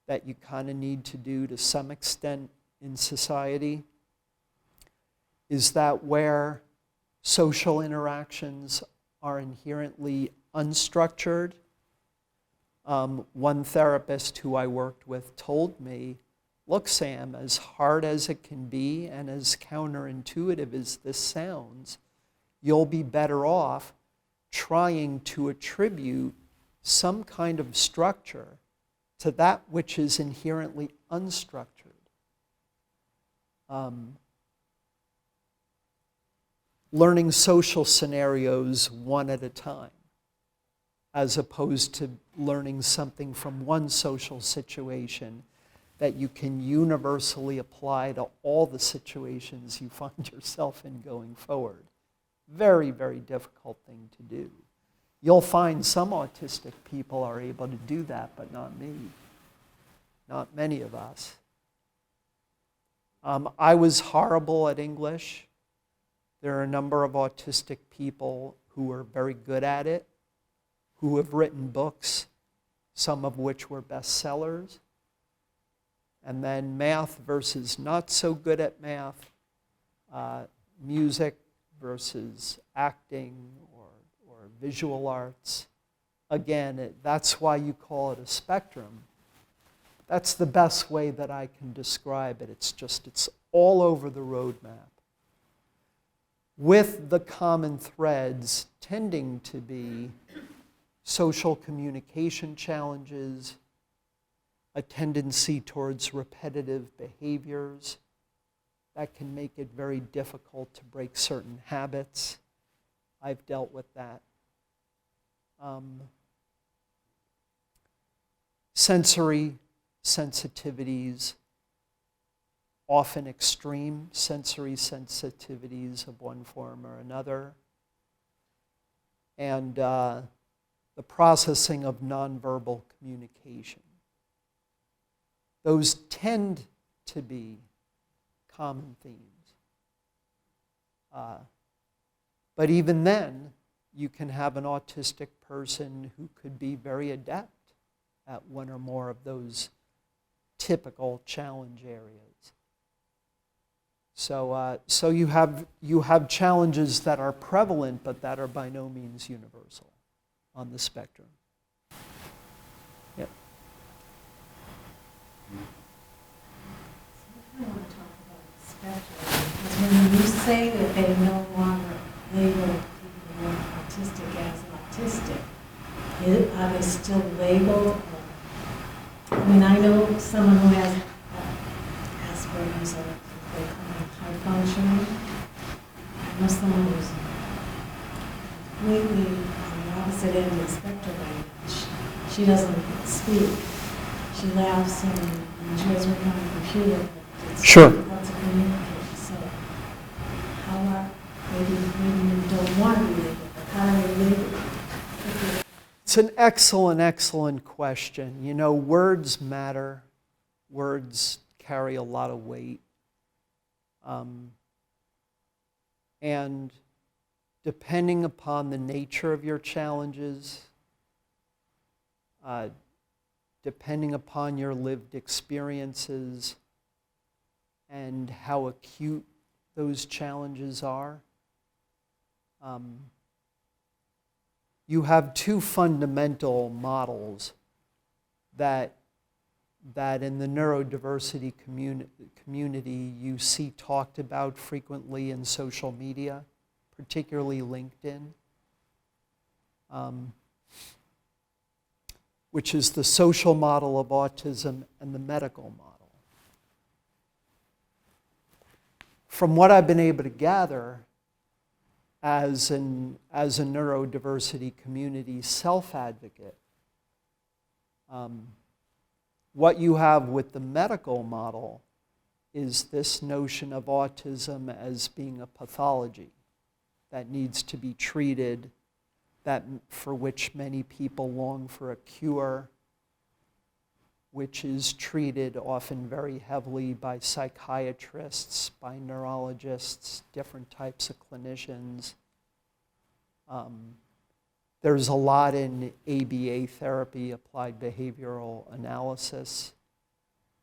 Speaker 1: that you kind of need to do to some extent in society is that where social interactions are inherently unstructured. One therapist who I worked with told me, look, Sam, as hard as it can be and as counterintuitive as this sounds, you'll be better off trying to attribute some kind of structure to that which is inherently unstructured. Learning social scenarios one at a time, as opposed to learning something from one social situation that you can universally apply to all the situations you find yourself in going forward. Very, very difficult thing to do. You'll find some autistic people are able to do that, but not me. Not many of us. I was horrible at English. There are a number of autistic people who are very good at it, who have written books, some of which were bestsellers. And then math versus not so good at math, music versus acting or visual arts. Again, that's why you call it a spectrum. That's the best way that I can describe it. It's all over the roadmap, with the common threads tending to be social communication challenges, a tendency towards repetitive behaviors that can make it very difficult to break certain habits. I've dealt with that. Sensory sensitivities, often extreme sensory sensitivities of one form or another, and the processing of nonverbal communication. Those tend to be common themes. But even then, you can have an autistic person who could be very adept at one or more of those typical challenge areas. So you have challenges that are prevalent, but that are by no means universal on the spectrum. Yep.
Speaker 4: I want to talk about the spectrum, because when you say that they no longer label people who are autistic as autistic, are they still labeled? I mean, I know someone who has Aspergers, or they call it high functioning. I know someone who's completely on the opposite end of the spectrum. She doesn't speak. She laughs and enjoys working on the computer. It's
Speaker 1: Sure.
Speaker 4: difficult to communicate. So, how are maybe you don't want to be labeled, but how are they labeled?
Speaker 1: It's an excellent question. You know, words matter. Words carry a lot of weight. And depending upon the nature of your challenges, depending upon your lived experiences and how acute those challenges are, you have two fundamental models that in the neurodiversity community you see talked about frequently in social media, particularly LinkedIn, which is the social model of autism and the medical model. From what I've been able to gather, as a neurodiversity community self-advocate, what you have with the medical model is this notion of autism as being a pathology that needs to be treated, for which many people long for a cure, which is treated often very heavily by psychiatrists, by neurologists, different types of clinicians. There's a lot in ABA therapy, applied behavioral analysis,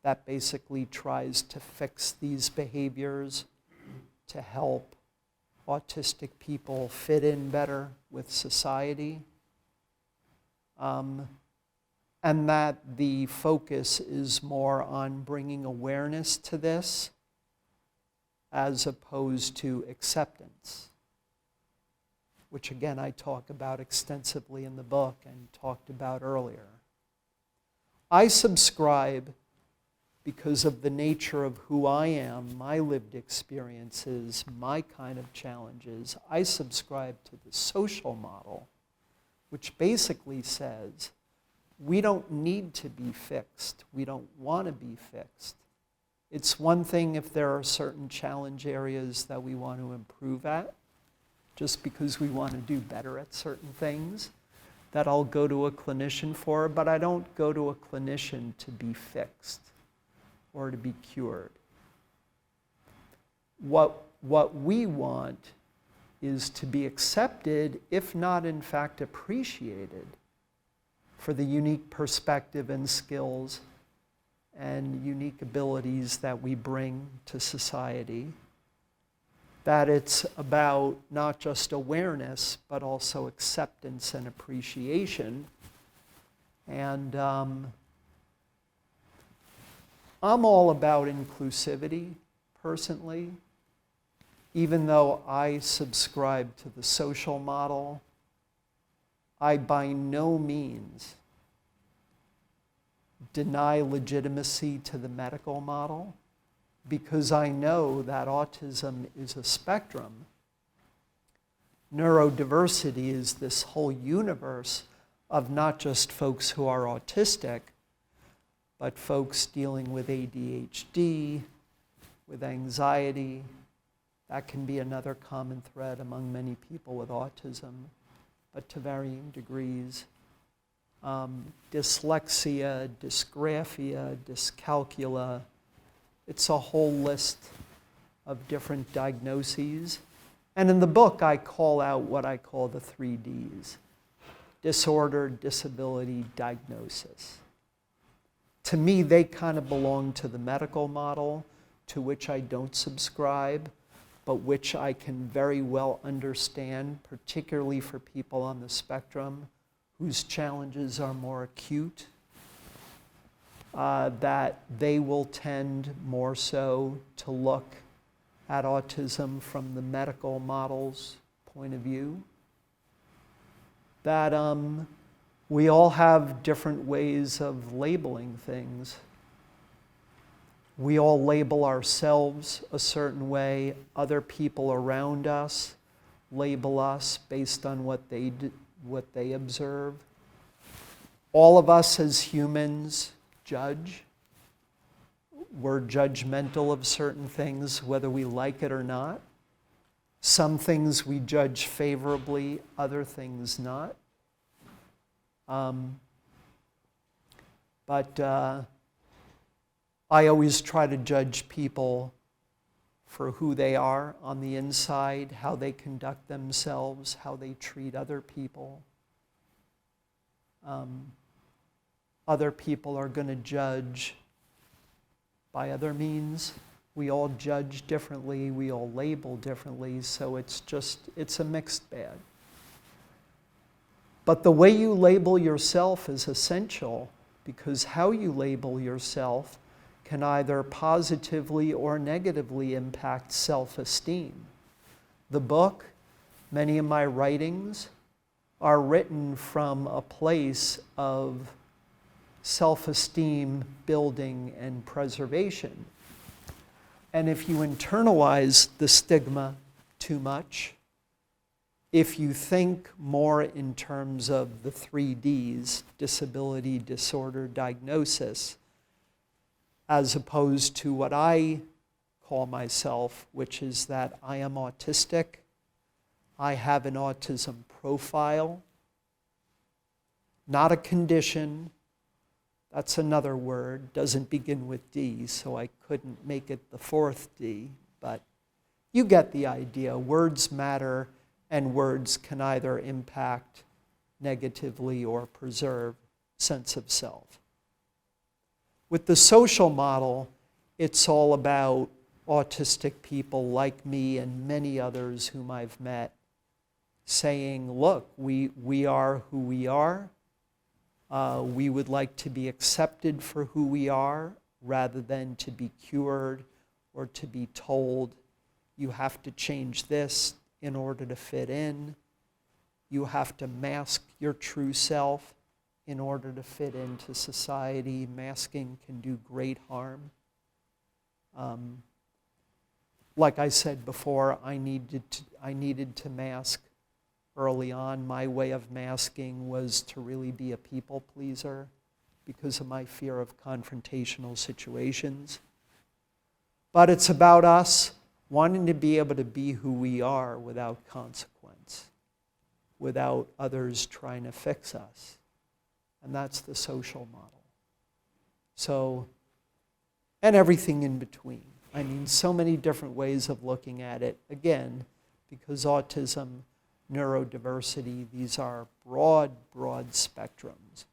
Speaker 1: that basically tries to fix these behaviors to help autistic people fit in better with society. And that the focus is more on bringing awareness to this as opposed to acceptance, which again I talk about extensively in the book and talked about earlier. I subscribe, because of the nature of who I am, my lived experiences, my kind of challenges, I subscribe to the social model, which basically says, we don't need to be fixed. We don't want to be fixed. It's one thing if there are certain challenge areas that we want to improve at, just because we want to do better at certain things. that I'll go to a clinician for, but I don't go to a clinician to be fixed or to be cured. What we want is to be accepted, if not in fact appreciated, for the unique perspective and skills and unique abilities that we bring to society. That it's about not just awareness, but also acceptance and appreciation. And I'm all about inclusivity, personally. Even though I subscribe to the social model, I by no means deny legitimacy to the medical model, because I know that autism is a spectrum. Neurodiversity is this whole universe of not just folks who are autistic, but folks dealing with ADHD, with anxiety. That can be another common thread among many people with autism, but to varying degrees. Dyslexia, dysgraphia, dyscalculia. It's a whole list of different diagnoses. And in the book, I call out what I call the 3 Ds: disorder, disability, diagnosis. To me, they kind of belong to the medical model, to which I don't subscribe, but which I can very well understand, particularly for people on the spectrum whose challenges are more acute, that they will tend more so to look at autism from the medical model's point of view. That we all have different ways of labeling things. We all label ourselves a certain way. Other people around us label us based on what they observe. All of us as humans judge. We're judgmental of certain things, whether we like it or not. Some things we judge favorably, other things not. But I always try to judge people for who they are on the inside, how they conduct themselves, how they treat other people. Other people are going to judge by other means. We all judge differently, we all label differently, so it's a mixed bag. But the way you label yourself is essential, because how you label yourself can either positively or negatively impact self-esteem. The book, many of my writings, are written from a place of self-esteem building and preservation. And if you internalize the stigma too much, if you think more in terms of the 3 Ds, disability, disorder, diagnosis, as opposed to what I call myself, which is that I am autistic, I have an autism profile, not a condition. That's another word, doesn't begin with D, so I couldn't make it the 4th D, but you get the idea. Words matter, and words can either impact negatively or preserve sense of self. With the social model, it's all about autistic people like me and many others whom I've met saying, look, we are who we are. We would like to be accepted for who we are rather than to be cured or to be told, you have to change this in order to fit in. You have to mask your true self in order to fit into society. Masking can do great harm. Like I said before, I needed to mask early on. My way of masking was to really be a people pleaser because of my fear of confrontational situations. But it's about us wanting to be able to be who we are without consequence, without others trying to fix us. And that's the social model. So, and everything in between. I mean, so many different ways of looking at it. Again, because autism, neurodiversity, these are broad, broad spectrums.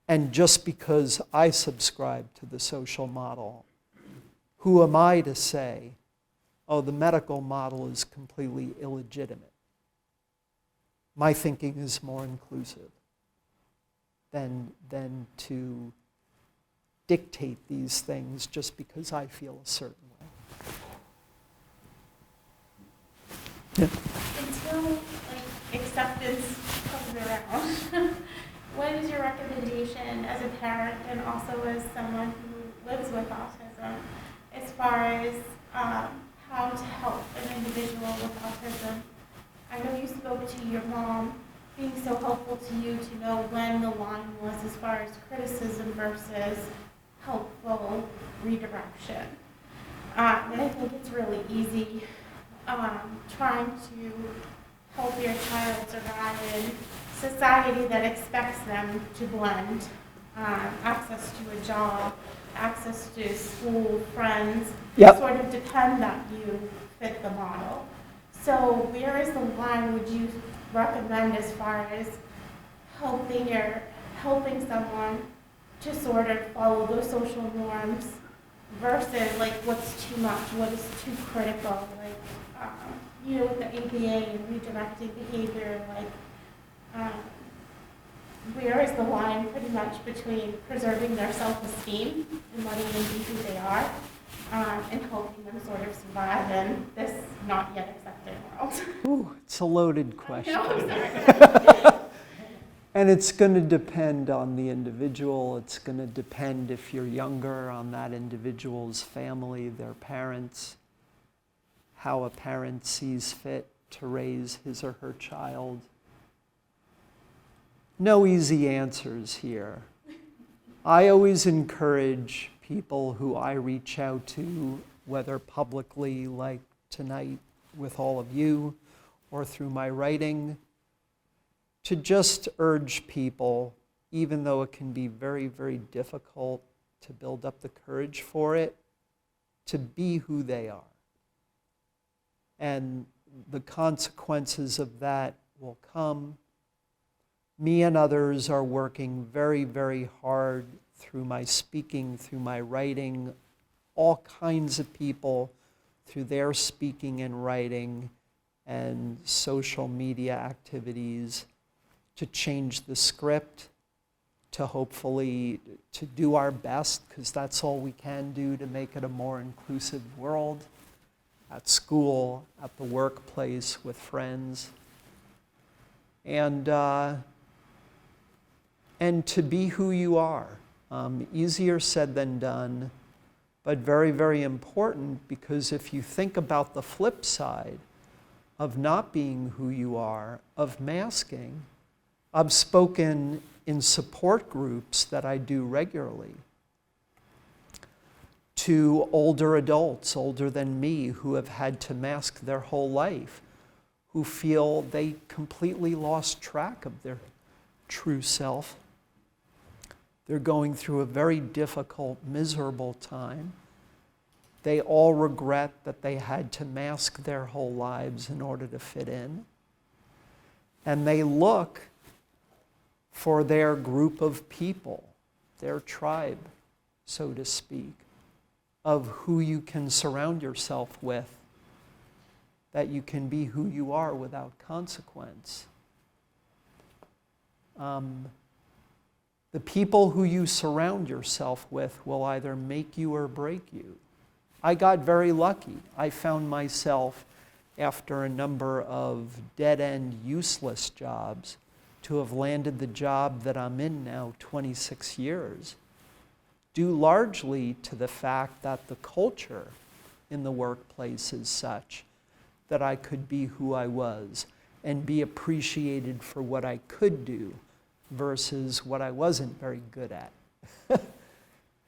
Speaker 1: And just because I subscribe to the social model, who am I to say, oh, the medical model is completely illegitimate? My thinking is more inclusive than to dictate these things just because I feel a certain way. Yeah.
Speaker 5: Until acceptance comes around, what is your recommendation as a parent and also as someone who lives with autism as far as how to help an individual with autism? I know you spoke to your mom being so helpful to you to know when the line was as far as criticism versus helpful redirection. And I think it's really easy trying to help your child survive in society that expects them to blend, access to a job, access to school, friends,
Speaker 1: Yep.
Speaker 5: sort of depend that you fit the model. So where is the line would you recommend as far as helping someone to sort of follow those social norms versus what's too much, what is too critical, with the ABA and redirecting behavior, where is the line pretty much between preserving their self-esteem and letting them be who they are, and helping them sort of survive in this not yet accepted world?
Speaker 1: Ooh, it's a loaded question.
Speaker 5: I'm sorry.
Speaker 1: And it's going to depend on the individual. It's going to depend, if you're younger, on that individual's family, their parents, how a parent sees fit to raise his or her child. No easy answers here. I always encourage people who I reach out to, whether publicly like tonight with all of you or through my writing, to just urge people, even though it can be very, very difficult to build up the courage for it, to be who they are. And the consequences of that will come. Me and others are working very, very hard through my speaking, through my writing, all kinds of people through their speaking and writing and social media activities to change the script, to hopefully to do our best, because that's all we can do to make it a more inclusive world, at school, at the workplace, with friends. And to be who you are. Easier said than done, but very, very important, because if you think about the flip side of not being who you are, of masking, I've spoken in support groups that I do regularly to older adults, older than me, who have had to mask their whole life, who feel they completely lost track of their true self. They're going through a very difficult, miserable time. They all regret that they had to mask their whole lives in order to fit in. And they look for their group of people, their tribe, so to speak, of who you can surround yourself with, that you can be who you are without consequence. The people who you surround yourself with will either make you or break you. I got very lucky. I found myself, after a number of dead-end, useless jobs, to have landed the job that I'm in now 26 years, due largely to the fact that the culture in the workplace is such that I could be who I was and be appreciated for what I could do versus what I wasn't very good at.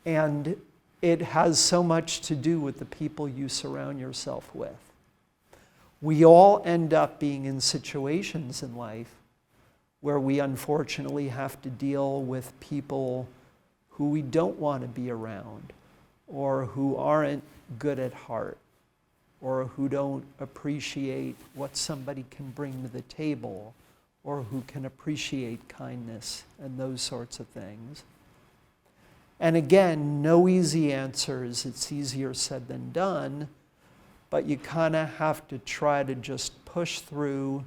Speaker 1: And it has so much to do with the people you surround yourself with. We all end up being in situations in life where we unfortunately have to deal with people who we don't want to be around, or who aren't good at heart, or who don't appreciate what somebody can bring to the table, or who can appreciate kindness and those sorts of things. And again, no easy answers. It's easier said than done, but you kind of have to try to just push through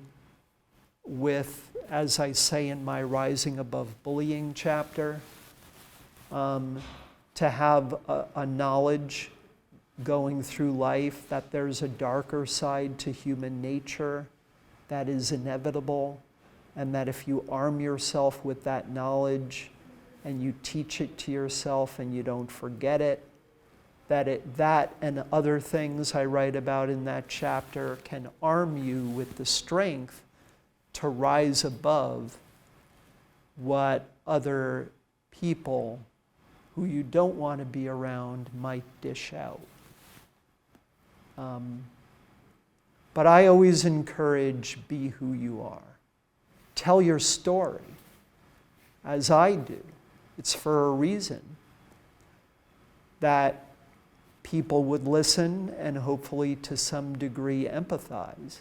Speaker 1: with, as I say in my Rising Above Bullying chapter, to have a knowledge going through life that there's a darker side to human nature that is inevitable, and that if you arm yourself with that knowledge and you teach it to yourself and you don't forget it, that and other things I write about in that chapter can arm you with the strength to rise above what other people who you don't want to be around might dish out. But I always encourage, be who you are. Tell your story, as I do. It's for a reason, that people would listen and hopefully to some degree empathize.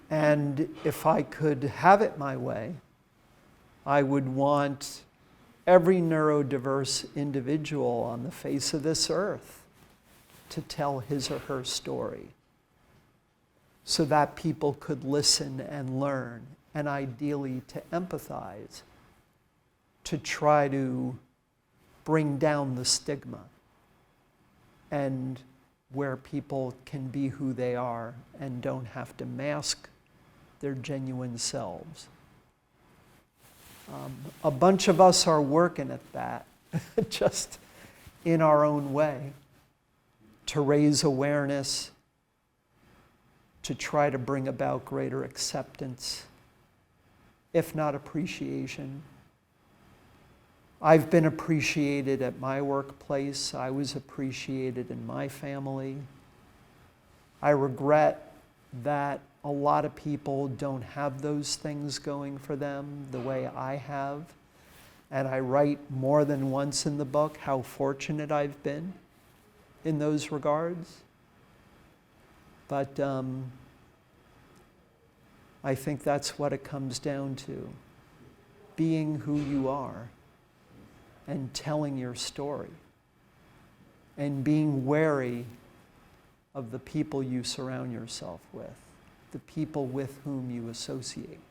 Speaker 1: And if I could have it my way, I would want every neurodiverse individual on the face of this earth to tell his or her story, so that people could listen and learn, and ideally to empathize, to try to bring down the stigma, and where people can be who they are and don't have to mask their genuine selves. A bunch of us are working at that, just in our own way, to raise awareness, to try to bring about greater acceptance, if not appreciation. I've been appreciated at my workplace. I was appreciated in my family. I regret that a lot of people don't have those things going for them the way I have. And I write more than once in the book how fortunate I've been in those regards. But I think that's what it comes down to. Being who you are and telling your story, and being wary of the people you surround yourself with, the people with whom you associate.